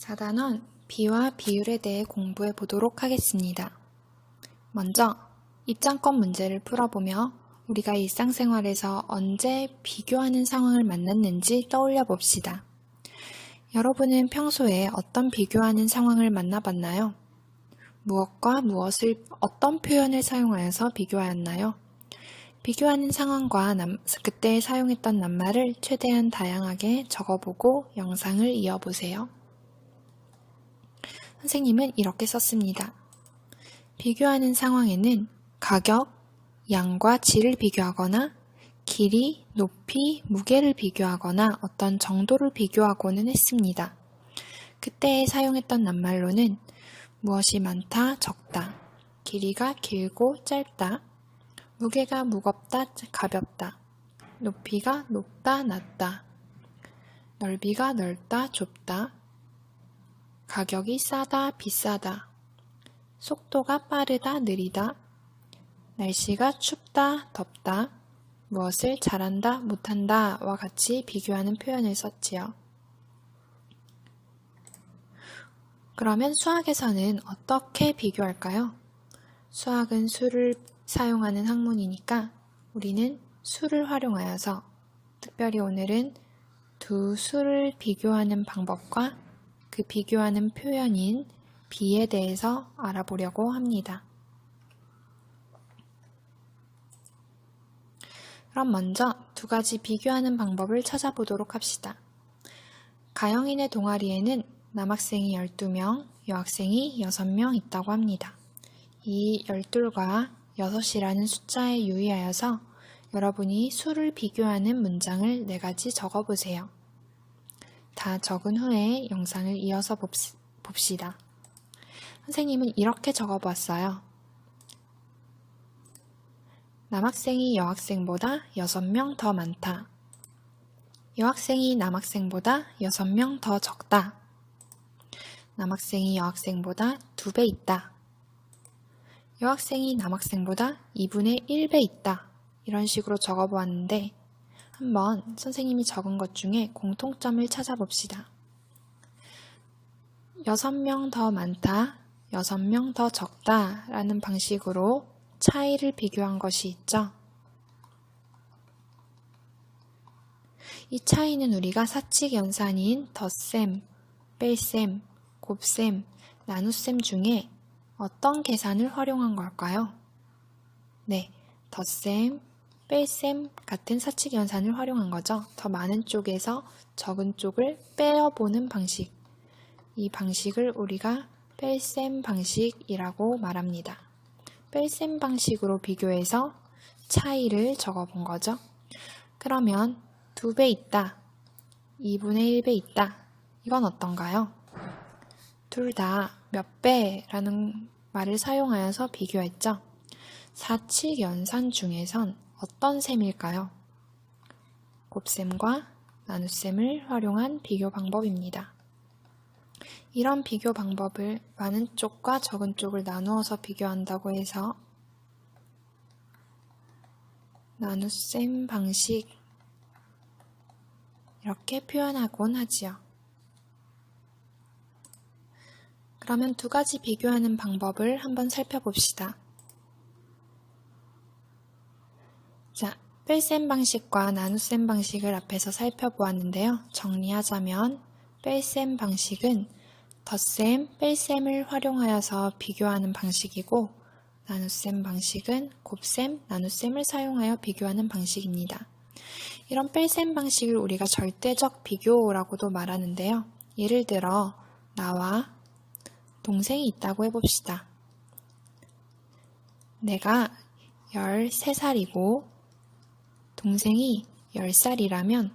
4단원 비와 비율에 대해 공부해 보도록 하겠습니다. 먼저 입장권 문제를 풀어보며 우리가 일상생활에서 언제 비교하는 상황을 만났는지 떠올려 봅시다. 여러분은 평소에 어떤 비교하는 상황을 만나봤나요? 무엇과 무엇을 어떤 표현을 사용하여서 비교하였나요? 비교하는 상황과 그때 사용했던 낱말을 최대한 다양하게 적어보고 영상을 이어보세요. 선생님은 이렇게 썼습니다. 비교하는 상황에는 가격, 양과 질을 비교하거나 길이, 높이, 무게를 비교하거나 어떤 정도를 비교하고는 했습니다. 그때 사용했던 낱말로는 무엇이 많다, 적다, 길이가 길고 짧다, 무게가 무겁다, 가볍다, 높이가 높다, 낮다, 넓이가 넓다, 좁다, 가격이 싸다, 비싸다, 속도가 빠르다, 느리다, 날씨가 춥다, 덥다, 무엇을 잘한다, 못한다 와 같이 비교하는 표현을 썼지요. 그러면 수학에서는 어떻게 비교할까요? 수학은 수를 사용하는 학문이니까 우리는 수를 활용하여서 특별히 오늘은 두 수를 비교하는 방법과 그 비교하는 표현인 비에 대해서 알아보려고 합니다. 그럼 먼저 두 가지 비교하는 방법을 찾아보도록 합시다. 가영인의 동아리에는 남학생이 12명, 여학생이 6명 있다고 합니다. 이 12과 6이라는 숫자에 유의하여서 여러분이 수를 비교하는 문장을 4가지 적어보세요. 다 적은 후에 영상을 이어서 봅시다. 선생님은 이렇게 적어보았어요. 남학생이 여학생보다 6명 더 많다. 여학생이 남학생보다 6명 더 적다. 남학생이 여학생보다 2배 있다. 여학생이 남학생보다 2분의 1배 있다. 이런 식으로 적어보았는데 한번 선생님이 적은 것 중에 공통점을 찾아봅시다. 6명 더 많다, 6명 더 적다 라는 방식으로 차이를 비교한 것이 있죠. 이 차이는 우리가 사칙연산인 덧셈, 뺄셈, 곱셈, 나눗셈 중에 어떤 계산을 활용한 걸까요? 네, 덧셈, 뺄셈 같은 사칙연산을 활용한 거죠. 더 많은 쪽에서 적은 쪽을 빼어보는 방식. 이 방식을 우리가 뺄셈 방식이라고 말합니다. 뺄셈 방식으로 비교해서 차이를 적어본 거죠. 그러면 2배 있다, 2분의 1배 있다. 이건 어떤가요? 둘 다 몇 배라는 말을 사용하여서 비교했죠. 사칙연산 중에선 어떤 셈일까요? 곱셈과 나눗셈을 활용한 비교 방법입니다. 이런 비교 방법을 많은 쪽과 적은 쪽을 나누어서 비교한다고 해서 나눗셈 방식 이렇게 표현하곤 하지요. 그러면 두 가지 비교하는 방법을 한번 살펴봅시다. 자, 뺄셈 방식과 나눗셈 방식을 앞에서 살펴보았는데요. 정리하자면 뺄셈 방식은 덧셈, 뺄셈을 활용하여서 비교하는 방식이고 나눗셈 방식은 곱셈, 나눗셈을 사용하여 비교하는 방식입니다. 이런 뺄셈 방식을 우리가 절대적 비교라고도 말하는데요. 예를 들어 나와 동생이 있다고 해봅시다. 내가 13살이고 동생이 10살이라면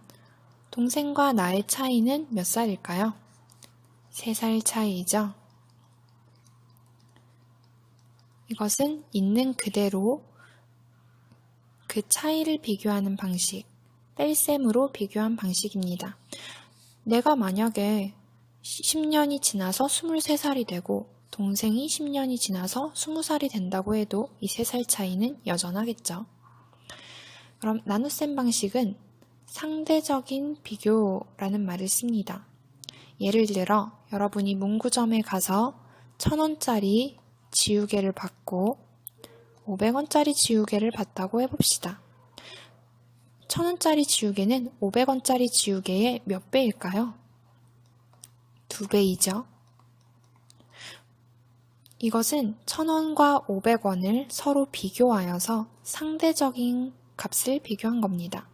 동생과 나의 차이는 몇 살일까요? 3살 차이죠. 이것은 있는 그대로 그 차이를 비교하는 방식, 뺄셈으로 비교한 방식입니다. 내가 만약에 10년이 지나서 23살이 되고 동생이 10년이 지나서 20살이 된다고 해도 이 3살 차이는 여전하겠죠. 그럼 나눗셈 방식은 상대적인 비교라는 말을 씁니다. 예를 들어 여러분이 문구점에 가서 1,000원짜리 지우개를 받고 500원짜리 지우개를 받다고 해봅시다. 1,000원짜리 지우개는 500원짜리 지우개의 몇 배일까요? 2배이죠. 이것은 1,000원과 500원을 서로 비교하여서 상대적인 값을 비교한 겁니다.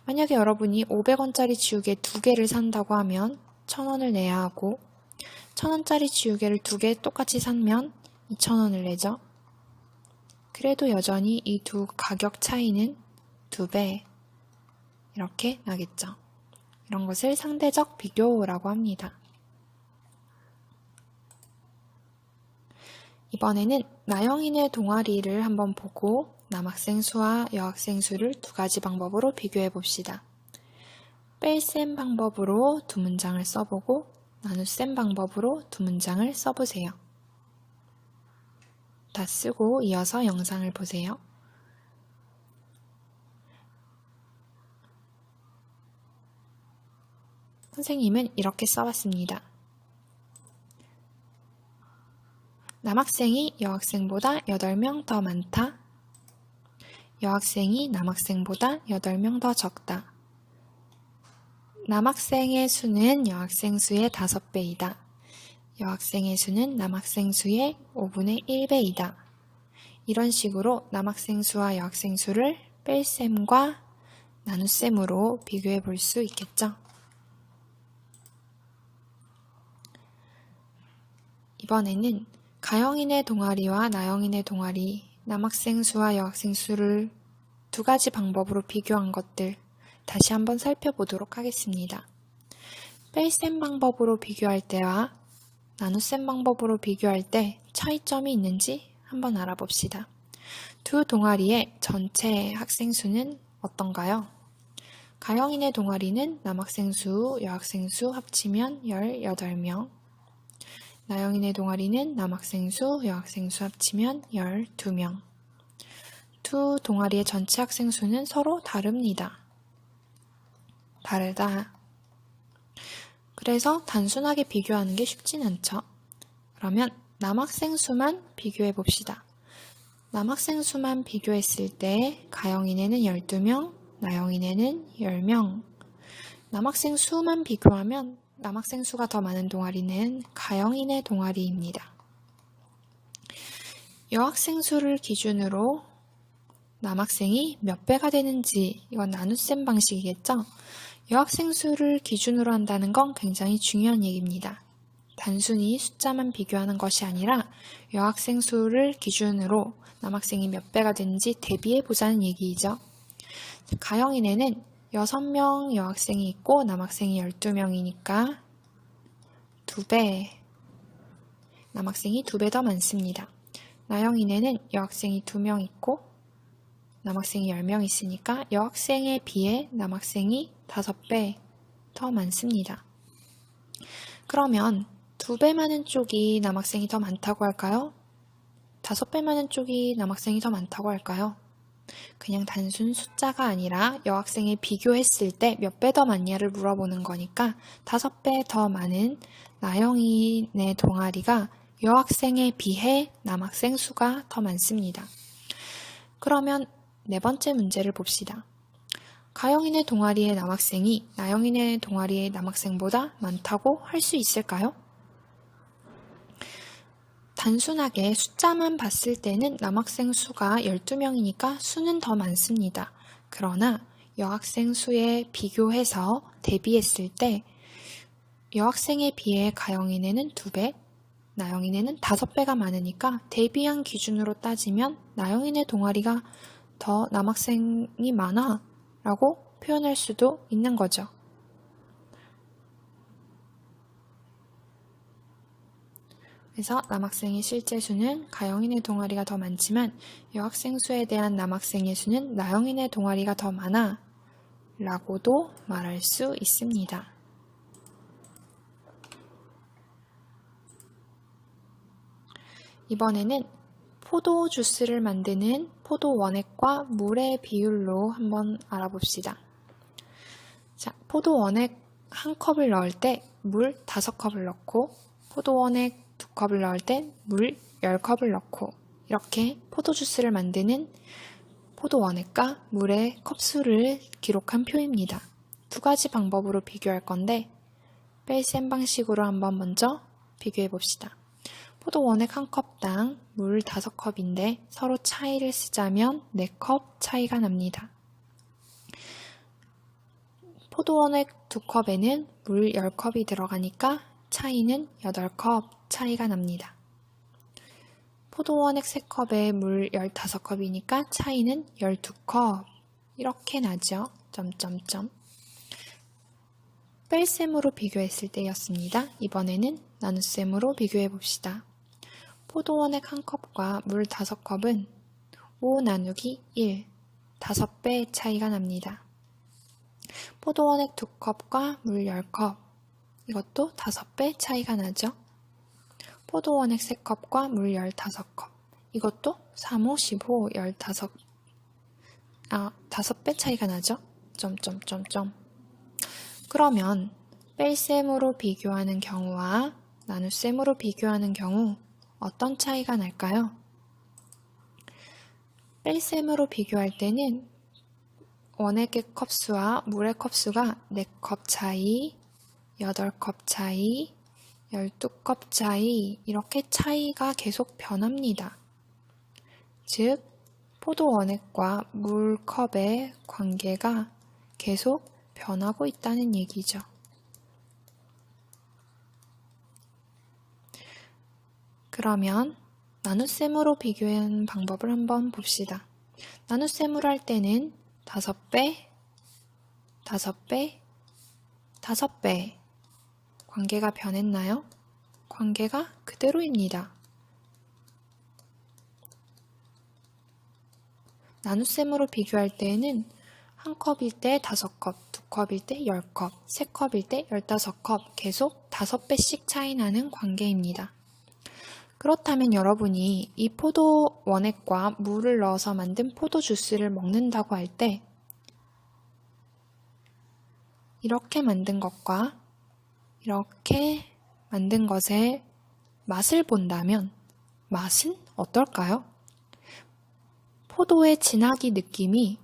만약에 여러분이 500원짜리 지우개 2개를 산다고 하면 1,000원을 내야 하고 1,000원짜리 지우개를 2개 똑같이 사면 2,000원을 내죠. 그래도 여전히 이 두 가격 차이는 2배 이렇게 나겠죠. 이런 것을 상대적 비교라고 합니다. 이번에는 나영인의 동아리를 한번 보고 남학생 수와 여학생 수를 두 가지 방법으로 비교해 봅시다. 뺄셈 방법으로 두 문장을 써보고 나눗셈 방법으로 두 문장을 써보세요. 다 쓰고 이어서 영상을 보세요. 선생님은 이렇게 써봤습니다. 남학생이 여학생보다 8명 더 많다. 여학생이 남학생보다 8명 더 적다. 남학생의 수는 여학생 수의 5배이다. 여학생의 수는 남학생 수의 5분의 1배이다. 이런 식으로 남학생 수와 여학생 수를 뺄셈과 나눗셈으로 비교해 볼 수 있겠죠. 이번에는 가영인의 동아리와 나영인의 동아리, 남학생 수와 여학생 수를 두 가지 방법으로 비교한 것들 다시 한번 살펴보도록 하겠습니다. 뺄셈 방법으로 비교할 때와 나눗셈 방법으로 비교할 때 차이점이 있는지 한번 알아봅시다. 두 동아리의 전체 학생 수는 어떤가요? 가영인의 동아리는 남학생 수, 여학생 수 합치면 18명, 나영인의 동아리는 남학생 수, 여학생 수 합치면 12명. 두 동아리의 전체 학생 수는 서로 다릅니다. 다르다. 그래서 단순하게 비교하는 게 쉽진 않죠. 그러면 남학생 수만 비교해 봅시다. 남학생 수만 비교했을 때 가영인에는 12명, 나영인에는 10명. 남학생 수만 비교하면 남학생 수가 더 많은 동아리는 가영인의 동아리입니다. 여학생 수를 기준으로 남학생이 몇 배가 되는지 이건 나눗셈 방식이겠죠? 여학생 수를 기준으로 한다는 건 굉장히 중요한 얘기입니다. 단순히 숫자만 비교하는 것이 아니라 여학생 수를 기준으로 남학생이 몇 배가 되는지 대비해 보자는 얘기이죠. 가영인에는 6명 여학생이 있고 남학생이 12명이니까 2배, 남학생이 2배 더 많습니다. 나영인에는 여학생이 2명 있고 남학생이 10명 있으니까 여학생에 비해 남학생이 5배 더 많습니다. 그러면 2배 많은 쪽이 남학생이 더 많다고 할까요? 5배 많은 쪽이 남학생이 더 많다고 할까요? 그냥 단순 숫자가 아니라 여학생에 비교했을 때 몇 배 더 많냐를 물어보는 거니까 5배 더 많은 나영인의 동아리가 여학생에 비해 남학생 수가 더 많습니다. 그러면 네 번째 문제를 봅시다. 가영인의 동아리의 남학생이 나영인의 동아리의 남학생보다 많다고 할 수 있을까요? 단순하게 숫자만 봤을 때는 남학생 수가 12명이니까 수는 더 많습니다. 그러나 여학생 수에 비교해서 대비했을 때 여학생에 비해 가영인에는 2배, 나영인에는 5배가 많으니까 대비한 기준으로 따지면 나영인의 동아리가 더 남학생이 많아 라고 표현할 수도 있는 거죠. 그래서 남학생의 실제 수는 가영인의 동아리가 더 많지만 여학생 수에 대한 남학생의 수는 나영인의 동아리가 더 많아 라고도 말할 수 있습니다. 이번에는 포도 주스를 만드는 포도 원액과 물의 비율로 한번 알아봅시다. 자, 포도 원액 한 컵을 넣을 때 물 5컵을 넣고 포도 원액 2컵을 넣을 때 물 10컵을 넣고 이렇게 포도 주스를 만드는 포도 원액과 물의 컵수를 기록한 표입니다. 두 가지 방법으로 비교할 건데 뺄셈 방식으로 한번 먼저 비교해 봅시다. 포도 원액 한 컵당 물 5컵인데 서로 차이를 쓰자면 4컵 차이가 납니다. 포도 원액 2컵에는 물 10컵이 들어가니까 차이는 8컵 차이가 납니다. 포도 원액 3컵에 물 15컵이니까 차이는 12컵 이렇게 나죠. 점점점. 뺄셈으로 비교했을 때였습니다. 이번에는 나눗셈으로 비교해 봅시다. 포도 원액 한 컵과 물 5컵은 5 나누기 1, 5배 차이가 납니다. 포도 원액 2컵과 물 10컵, 이것도 5배 차이가 나죠. 포도 원액 3컵과 물 15컵, 이것도 3, 5, 15, 5배 차이가 나죠. 점점점점. 그러면 뺄셈으로 비교하는 경우와 나눗셈으로 비교하는 경우 어떤 차이가 날까요? 뺄셈으로 비교할 때는 원액의 컵수와 물의 컵수가 4컵 차이, 8컵 차이, 12컵 차이 이렇게 차이가 계속 변합니다. 즉, 포도 원액과 물컵의 관계가 계속 변하고 있다는 얘기죠. 그러면 나눗셈으로 비교하는 방법을 한번 봅시다. 나눗셈으로 할 때는 5배, 5배, 5배 관계가 변했나요? 관계가 그대로입니다. 나눗셈으로 비교할 때에는 한 컵일 때 5컵, 2컵일 때 10컵, 3컵일 때 15컵 계속 5배씩 차이 나는 관계입니다. 그렇다면 여러분이 이 포도 원액과 물을 넣어서 만든 포도 주스를 먹는다고 할 때 이렇게 만든 것과 이렇게 만든 것의 맛을 본다면 맛은 어떨까요? 포도의 진하기 느낌이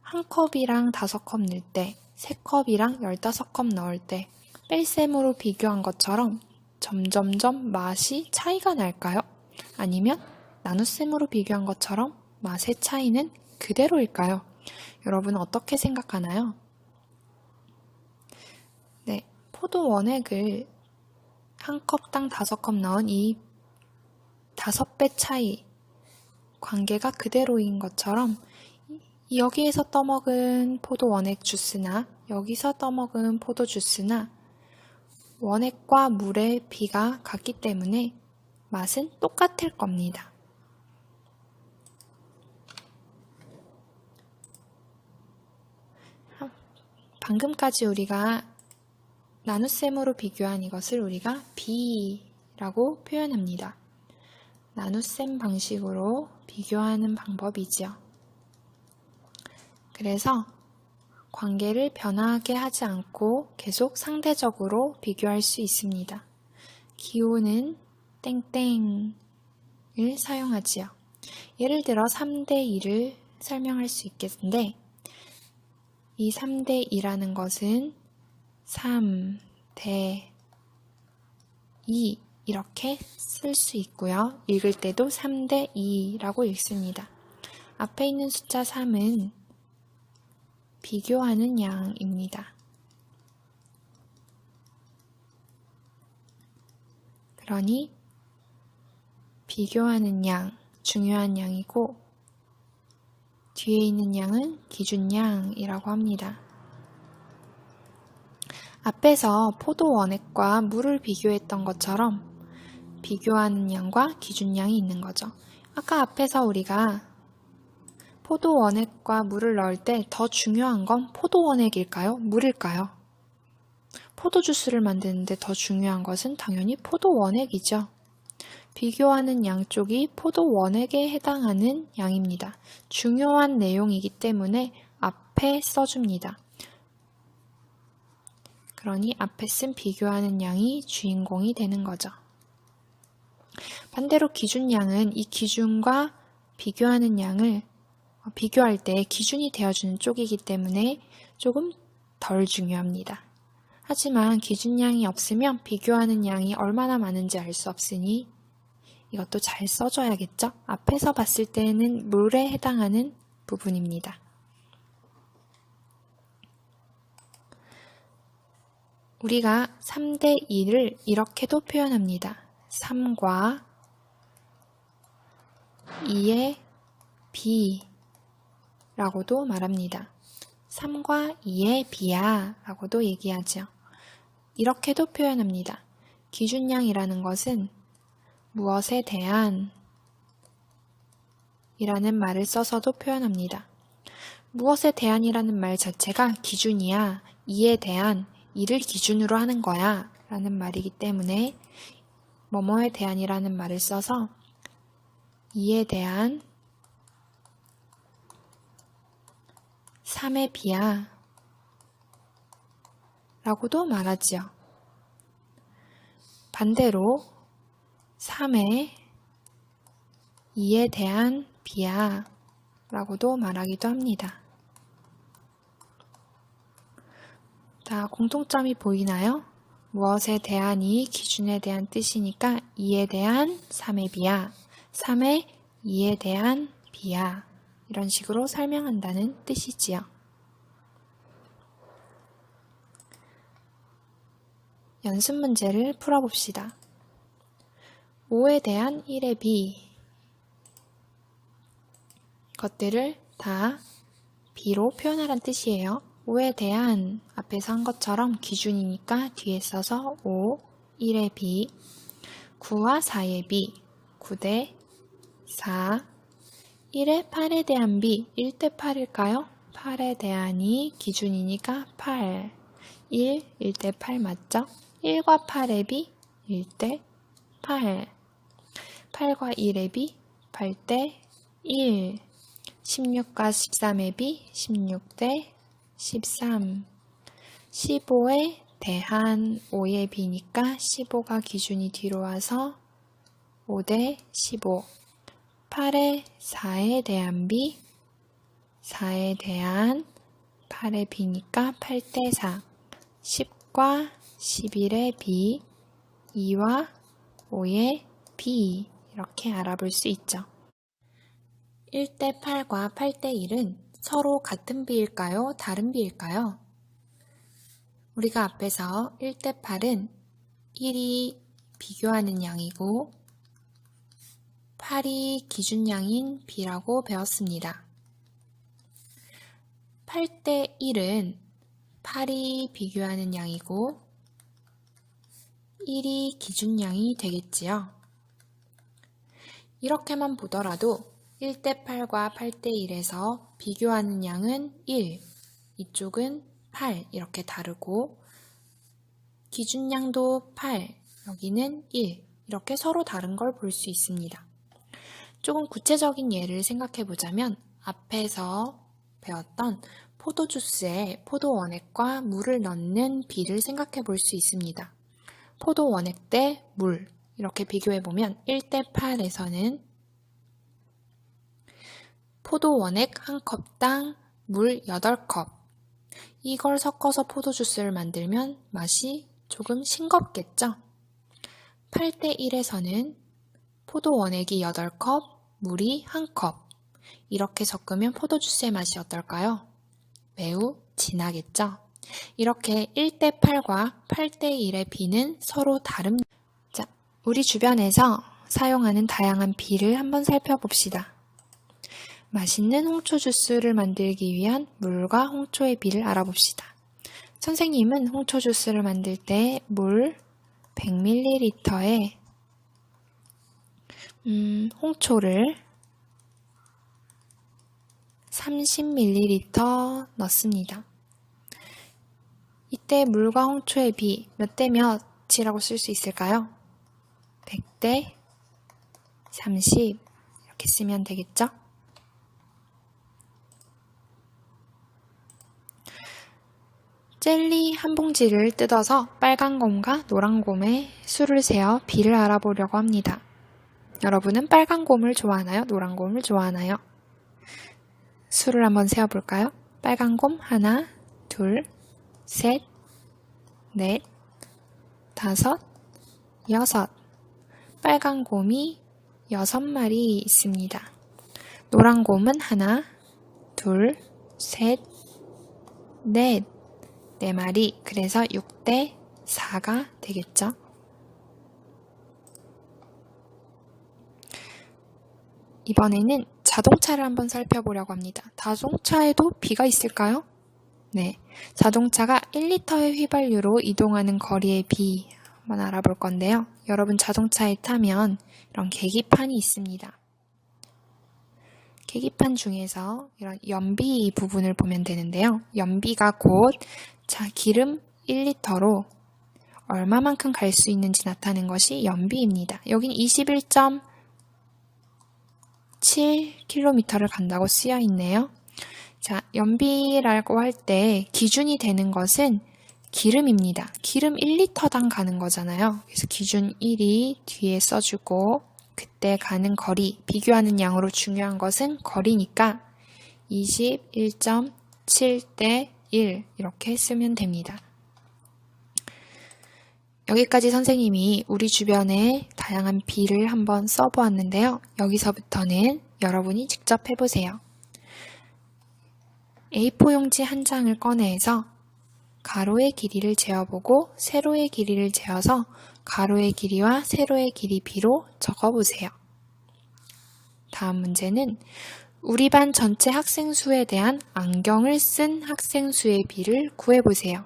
한 컵이랑 5컵 넣을 때, 3컵이랑 15컵 넣을 때 뺄셈으로 비교한 것처럼 점점점 맛이 차이가 날까요? 아니면 나눗셈으로 비교한 것처럼 맛의 차이는 그대로일까요? 여러분은 어떻게 생각하나요? 네, 포도 원액을 한 컵당 5컵 넣은 이 5배 차이 관계가 그대로인 것처럼 여기에서 떠먹은 포도 원액 주스나 여기서 떠먹은 포도 주스나 원액과 물의 비가 같기 때문에 맛은 똑같을 겁니다. 방금까지 우리가 나눗셈으로 비교한 이것을 우리가 비라고 표현합니다. 나눗셈 방식으로 비교하는 방법이지요. 그래서 관계를 변하게 하지 않고 계속 상대적으로 비교할 수 있습니다. 기호는 땡땡을 사용하지요. 예를 들어 3대2를 설명할 수 있겠는데 이 3대2라는 것은 3대2 이렇게 쓸 수 있고요. 읽을 때도 3대2라고 읽습니다. 앞에 있는 숫자 3은 비교하는 양입니다. 그러니 비교하는 양, 중요한 양이고 뒤에 있는 양은 기준양이라고 합니다. 앞에서 포도 원액과 물을 비교했던 것처럼 비교하는 양과 기준양이 있는 거죠. 아까 앞에서 우리가 포도 원액과 물을 넣을 때 더 중요한 건 포도 원액일까요? 물일까요? 포도 주스를 만드는데 더 중요한 것은 당연히 포도 원액이죠. 비교하는 양 쪽이 포도 원액에 해당하는 양입니다. 중요한 내용이기 때문에 앞에 써줍니다. 그러니 앞에 쓴 비교하는 양이 주인공이 되는 거죠. 반대로 기준양은 이 기준과 비교하는 양을 비교할 때 기준이 되어주는 쪽이기 때문에 조금 덜 중요합니다. 하지만 기준양이 없으면 비교하는 양이 얼마나 많은지 알 수 없으니 이것도 잘 써줘야겠죠? 앞에서 봤을 때는 물에 해당하는 부분입니다. 우리가 3대 2를 이렇게도 표현합니다. 3과 2의 비 라고도 말합니다. 3과 2의 비야 라고도 얘기하죠. 이렇게도 표현합니다. 기준량이라는 것은 무엇에 대한 이라는 말을 써서도 표현합니다. 무엇에 대한이라는 말 자체가 기준이야, 이에 대한, 이를 기준으로 하는 거야 라는 말이기 때문에 뭐뭐에 대한이라는 말을 써서 이에 대한 3의 비야 라고도 말하지요. 반대로 3의 2에 대한 비야 라고도 말하기도 합니다. 자, 공통점이 보이나요? 무엇에 대한이 기준에 대한 뜻이니까 2에 대한 3의 비야, 3의 2에 대한 비야 이런 식으로 설명한다는 뜻이지요. 연습 문제를 풀어봅시다. 5에 대한 1의 비 것들을 다 비로 표현하란 뜻이에요. 5에 대한 앞에서 한 것처럼 기준이니까 뒤에 써서 5, 1의 비, 9와 4의 비, 9대 4, 1의 8에 대한 비, 1대 8일까요? 8에 대한이 기준이니까 8, 1대 8 맞죠? 1과 8의 비, 1대 8, 8과 1의 비, 8대 1, 16과 13의 비, 16대 13, 15에 대한 5의 비니까 15가 기준이 뒤로 와서 5대 15, 8의 4에 대한 비, 4에 대한 8의 비니까 8대 4, 10과 11의 비, 2와 5의 비 이렇게 알아볼 수 있죠. 1대 8과 8대 1은 서로 같은 비일까요? 다른 비일까요? 우리가 앞에서 1대 8은 1이 비교하는 양이고 8이 기준양인 B라고 배웠습니다. 8대 1은 8이 비교하는 양이고 1이 기준양이 되겠지요. 이렇게만 보더라도 1대 8과 8대 1에서 비교하는 양은 1, 이쪽은 8 이렇게 다르고 기준양도 8, 여기는 1 이렇게 서로 다른 걸 볼 수 있습니다. 조금 구체적인 예를 생각해 보자면 앞에서 배웠던 포도주스에 포도 원액과 물을 넣는 비를 생각해 볼 수 있습니다. 포도 원액 대 물 이렇게 비교해 보면 1대 8에서는 포도 원액 1컵당 물 8컵 이걸 섞어서 포도주스를 만들면 맛이 조금 싱겁겠죠? 8대 1에서는 포도 원액이 8컵, 물이 1컵 이렇게 섞으면 포도주스의 맛이 어떨까요? 매우 진하겠죠? 이렇게 1대 8과 8대 1의 비는 서로 다릅니다. 자, 우리 주변에서 사용하는 다양한 비를 한번 살펴봅시다. 맛있는 홍초 주스를 만들기 위한 물과 홍초의 비를 알아봅시다. 선생님은 홍초 주스를 만들 때 물 100ml에 홍초를 30ml 넣습니다. 이때 물과 홍초의 비 몇 대 몇이라고 쓸 수 있을까요? 100대 30 이렇게 쓰면 되겠죠? 젤리 한 봉지를 뜯어서 빨간 곰과 노란 곰의 수를 세어 비를 알아보려고 합니다. 여러분은 빨간 곰을 좋아하나요? 노란 곰을 좋아하나요? 수를 한번 세어볼까요? 빨간 곰 하나, 둘, 셋, 넷, 다섯, 여섯. 빨간 곰이 6마리 있습니다. 노란 곰은 하나, 둘, 셋, 넷, 4마리. 그래서 6대 4가 되겠죠. 이번에는 자동차를 한번 살펴보려고 합니다. 자동차에도 비가 있을까요? 네, 자동차가 1리터의 휘발유로 이동하는 거리의 비 한번 알아볼 건데요. 여러분 자동차에 타면 이런 계기판이 있습니다. 계기판 중에서 이런 연비 부분을 보면 되는데요. 연비가 곧 기름 1리터로 얼마만큼 갈 수 있는지 나타내는 것이 연비입니다. 여긴 21.7km를 간다고 쓰여 있네요. 자, 연비라고 할 때 기준이 되는 것은 기름입니다. 기름 1리터당 가는 거잖아요. 그래서 기준 1이 뒤에 써주고 그때 가는 거리, 비교하는 양으로 중요한 것은 거리니까 21.7대 1 이렇게 쓰면 됩니다. 여기까지 선생님이 우리 주변에 다양한 비를 한번 써보았는데요. 여기서부터는 여러분이 직접 해보세요. A4 용지 한 장을 꺼내서 가로의 길이를 재어보고 세로의 길이를 재어서 가로의 길이와 세로의 길이 비로 적어보세요. 다음 문제는 우리 반 전체 학생 수에 대한 안경을 쓴 학생 수의 비를 구해보세요.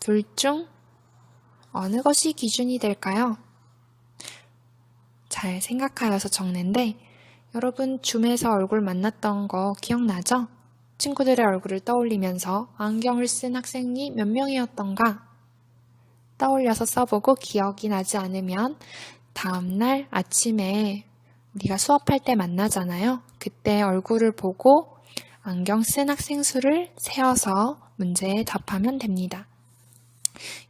둘 중 어느 것이 기준이 될까요? 잘 생각하여서 적는데 여러분 줌에서 얼굴 만났던 거 기억나죠? 친구들의 얼굴을 떠올리면서 안경을 쓴 학생이 몇 명이었던가 떠올려서 써보고 기억이 나지 않으면 다음날 아침에 우리가 수업할 때 만나잖아요. 그때 얼굴을 보고 안경 쓴 학생 수를 세어서 문제에 답하면 됩니다.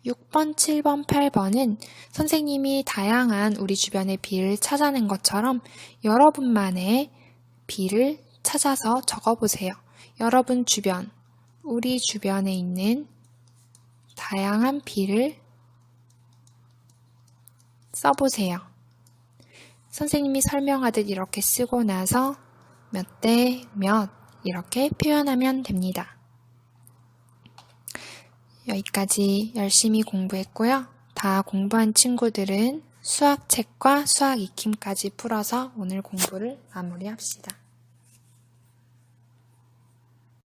6번, 7번, 8번은 선생님이 다양한 우리 주변의 비를 찾아낸 것처럼 여러분만의 비를 찾아서 적어보세요. 여러분 주변, 우리 주변에 있는 다양한 비를 써보세요. 선생님이 설명하듯 이렇게 쓰고 나서 몇 대 몇 이렇게 표현하면 됩니다. 여기까지 열심히 공부했고요. 다 공부한 친구들은 수학책과 수학 익힘까지 풀어서 오늘 공부를 마무리합시다.